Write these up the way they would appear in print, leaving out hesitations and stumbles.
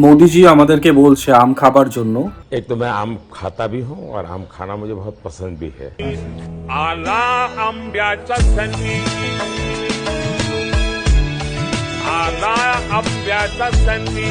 मोदी जी আমাদেরকে বলছে আম খাবার জন্য। एक तो मैं आम खाता भी हूँ और आम खाना मुझे बहुत पसंद भी है। आला आंब्याचा सनी आला आंब्याचा सनी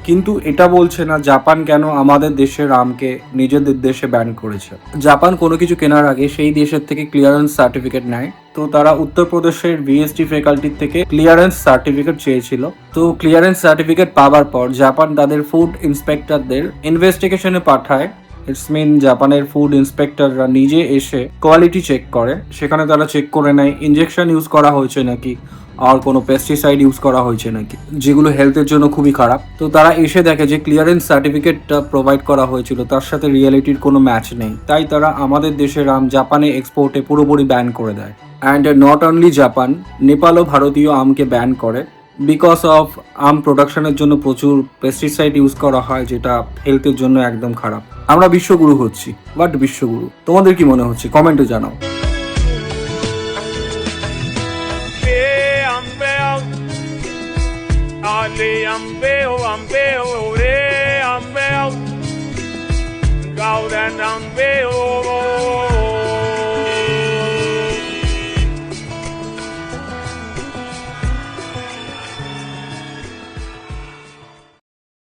কিন্তু এটা বলছে না জাপান কেন আমাদের দেশের আমকে নিজেদের দেশে ব্যান করেছে। জাপান কোনো কিছু কেনার আগে সেই দেশের থেকে ক্লিয়ারেন্স সার্টিফিকেট নেয়। তো তারা উত্তরপ্রদেশের বিএসটি ফ্যাকাল্টির থেকে ক্লিয়ারেন্স সার্টিফিকেট চেয়েছিল। তো ক্লিয়ারেন্স সার্টিফিকেট পাওয়ার পর জাপান তাদের ফুড ইন্সপেক্টরদের ইনভেস্টিগেশনে পাঠায়। ইটস মিন জাপানের ফুড ইন্সপেক্টররা নিজে এসে কোয়ালিটি চেক করে। সেখানে তারা চেক করে নেয় ইনজেকশন ইউজ করা হয়েছে নাকি, আর কোনো পেস্টিসাইড ইউজ করা হয়েছে নাকি, যেগুলো হেলথের জন্য খুবই খারাপ। তো তারা এসে দেখে যে ক্লিয়ারেন্স সার্টিফিকেটটা প্রোভাইড করা হয়েছিল তার সাথে রিয়েলিটির কোনো ম্যাচ নেই। তাই তারা আমাদের দেশের আম জাপানে এক্সপোর্টে পুরোপুরি ব্যান করে দেয়। অ্যান্ড নট অনলি জাপান, নেপালও ভারতীয় আমকে ব্যান করে বিকজ অফ আম প্রোডাকশনের জন্য প্রচুর পেস্টিসাইড ইউজ করা হয়, যেটা হেলথের জন্য একদম খারাপ। আমরা বিশ্বগুরু হচ্ছি, বাট বিশ্বগুরু তোমাদের কি মনে হচ্ছে কমেন্টে জানাও। आले आंबे रे आंबे गावरान आंबे